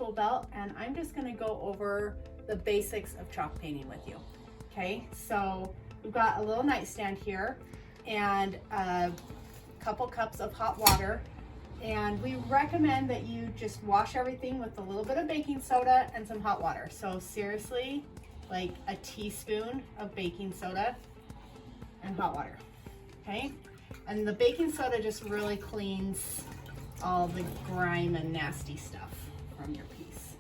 tool belt, and I'm just gonna go over the basics of chalk painting with you. Okay, so we've got a little nightstand here and a couple cups of hot water, and we recommend that you just wash everything with a little bit of baking soda and some hot water. So seriously, like a teaspoon of baking soda and hot water, okay? And the baking soda just really cleans all the grime and nasty stuff from your piece.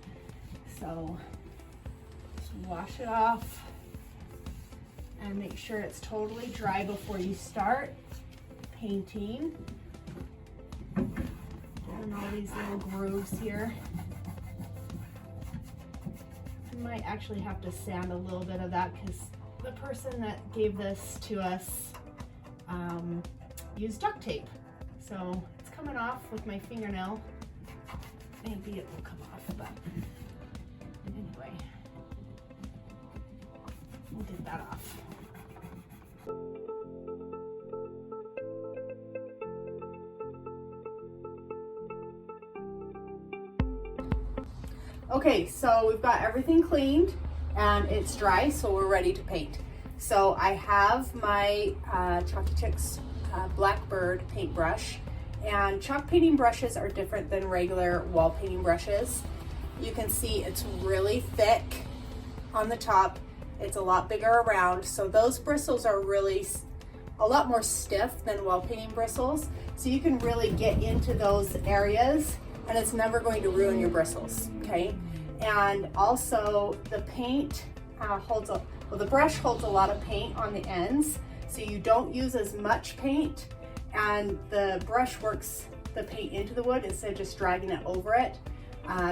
So just wash it off and make sure it's totally dry before you start painting. And all these little grooves here. I might actually have to sand a little bit of that because the person that gave this to us used duct tape. So it's coming off with my fingernail. Maybe it will come off, but anyway, we'll get that off. Okay, so we've got everything cleaned and it's dry, so we're ready to paint. So I have my Chalky Chicks Blackbird paintbrush, and chalk painting brushes are different than regular wall painting brushes. You can see it's really thick on the top. It's a lot bigger around, so those bristles are really a lot more stiff than wall painting bristles. So you can really get into those areas and it's never going to ruin your bristles, okay? And also the paint the brush holds a lot of paint on the ends, so you don't use as much paint, and the brush works the paint into the wood instead of just dragging it over it,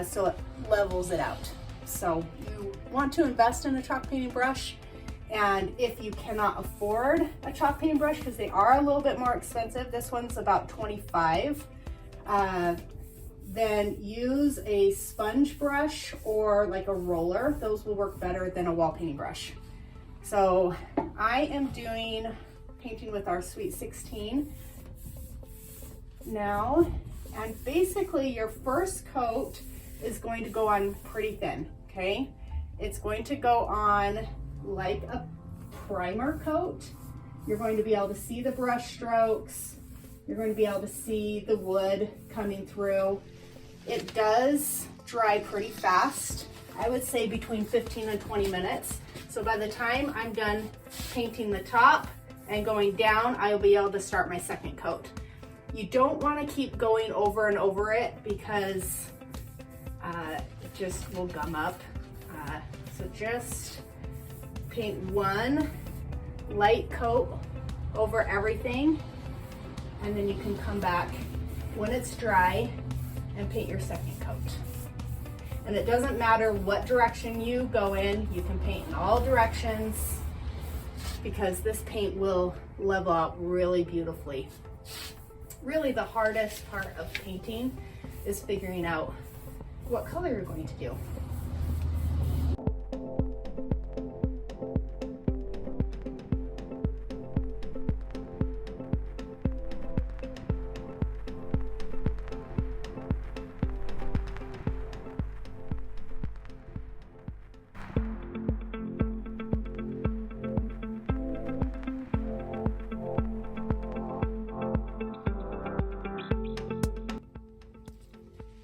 so it levels it out. So you want to invest in a chalk painting brush, and if you cannot afford a chalk painting brush, because they are a little bit more expensive, this one's about $25, then use a sponge brush or like a roller. Those will work better than a wall painting brush. So I am painting with our Sweet 16 now, and basically your first coat is going to go on pretty thin, okay? It's going to go on like a primer coat. You're going to be able to see the brush strokes. You're going to be able to see the wood coming through. It does dry pretty fast. I would say between 15 and 20 minutes. So by the time I'm done painting the top and going down, I'll be able to start my second coat. You don't want to keep going over and over it because it just will gum up. So just paint one light coat over everything, and then you can come back when it's dry and paint your second coat. And it doesn't matter what direction you go in, you can paint in all directions because this paint will level out really beautifully. Really the hardest part of painting is figuring out what color you're going to do.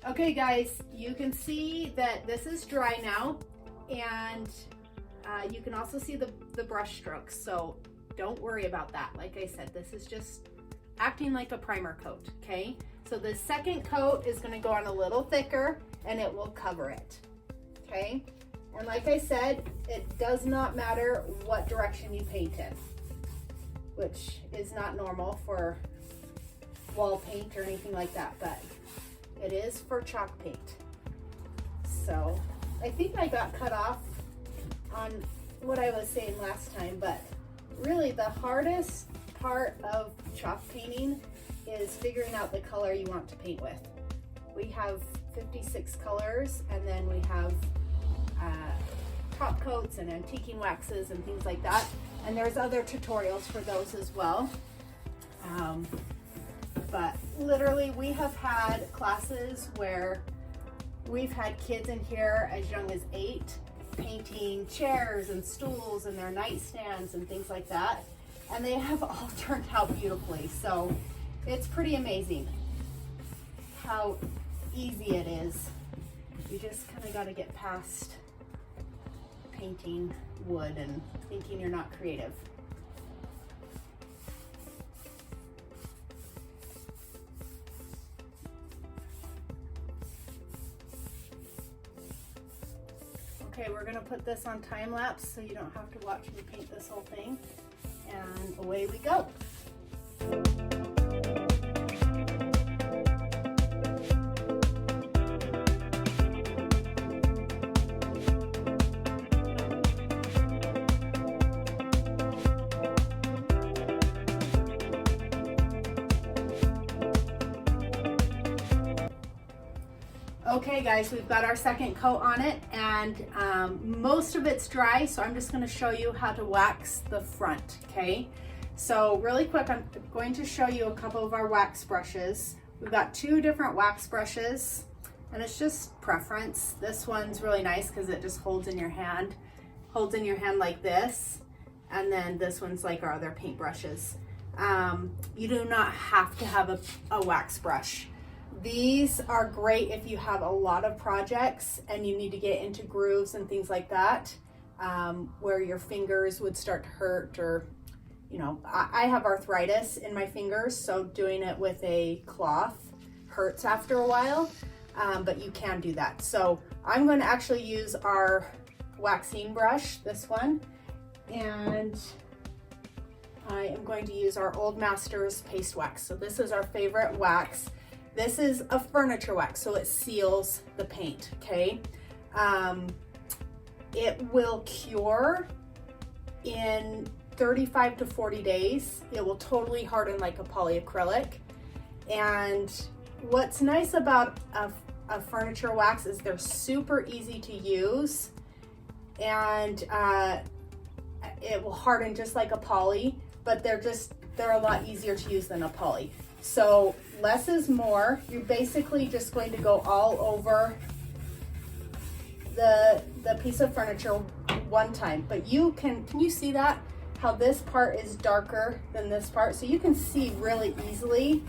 Okay guys, you can see that this is dry now, and you can also see the brush strokes, so don't worry about that. Like I said, this is just acting like a primer coat, okay? So the second coat is gonna go on a little thicker and it will cover it, okay? And like I said, it does not matter what direction you paint in, which is not normal for wall paint or anything like that, but it is for chalk paint. So I think I got cut off on what I was saying last time, but really the hardest part of chalk painting is figuring out the color you want to paint with. We have 56 colors, and then we have top coats and antiquing waxes and things like that. And there's other tutorials for those as well. But literally we have had classes where We've had kids in here as young as 8 painting chairs and stools and their nightstands and things like that. And they have all turned out beautifully. So it's pretty amazing how easy it is. You just kind of got to get past painting wood and thinking you're not creative. Okay, we're gonna put this on time lapse so you don't have to watch me paint this whole thing. And away we go. Okay guys, we've got our second coat on it, and most of it's dry, so I'm just going to show you how to wax the front, okay? So really quick, I'm going to show you a couple of our wax brushes. We've got 2 different wax brushes, and it's just preference. This one's really nice because it just holds in your hand like this, and then this one's like our other paint brushes. You do not have to have a wax brush. These are great if you have a lot of projects and you need to get into grooves and things like that, where your fingers would start to hurt, or, you know, I have arthritis in my fingers, so doing it with a cloth hurts after a while, but you can do that. So I'm going to actually use our waxing brush, this one, and I am going to use our Old Masters paste wax. So this is our favorite wax. This is a furniture wax, so it seals the paint, okay? It will cure in 35 to 40 days. It will totally harden like a polyacrylic. And what's nice about a furniture wax is they're super easy to use, and it will harden just like a poly, but they're a lot easier to use than a poly. So less is more. You're basically just going to go all over the piece of furniture one time. But can you see that? How this part is darker than this part? So you can see really easily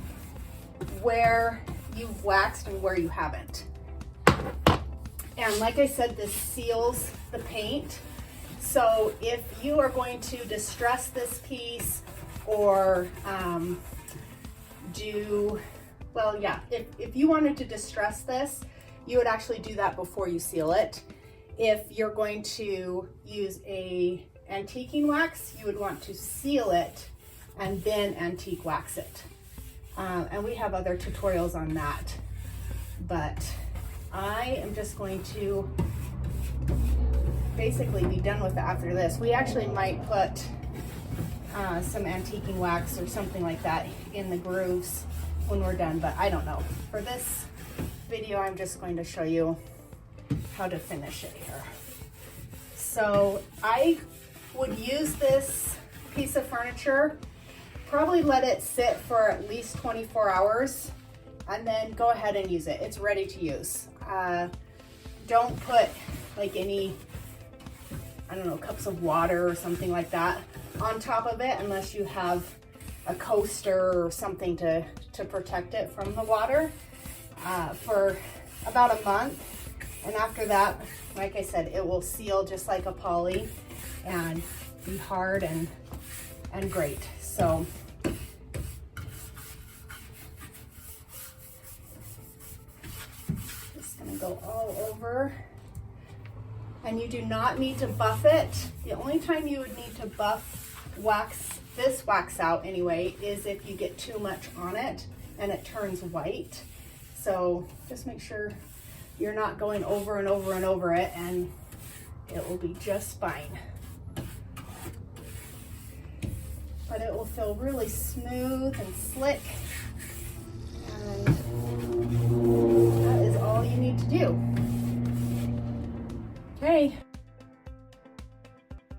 where you've waxed and where you haven't. And like I said, this seals the paint. So if you are going to distress this piece, or if you wanted to distress this, you would actually do that before you seal it. If you're going to use a antiquing wax, you would want to seal it and then antique wax it. And we have other tutorials on that, but I am just going to basically be done with it after this. We actually might put some antiquing wax or something like that in the grooves when we're done, but I don't know. For this video, I'm just going to show you how to finish it here. So I would use this piece of furniture, probably let it sit for at least 24 hours, and then go ahead and use it. It's ready to use. Don't put like any, I don't know, cups of water or something like that on top of it unless you have a coaster or something to protect it from the water, for about a month. And after that, like I said, it will seal just like a poly and be hard and great. So just gonna go all over. And you do not need to buff it. The only time you would need to buff this wax out anyway is if you get too much on it and it turns white. So just make sure you're not going over and over and over it, and it will be just fine. But it will feel really smooth and slick, and that is all you need to do. Okay.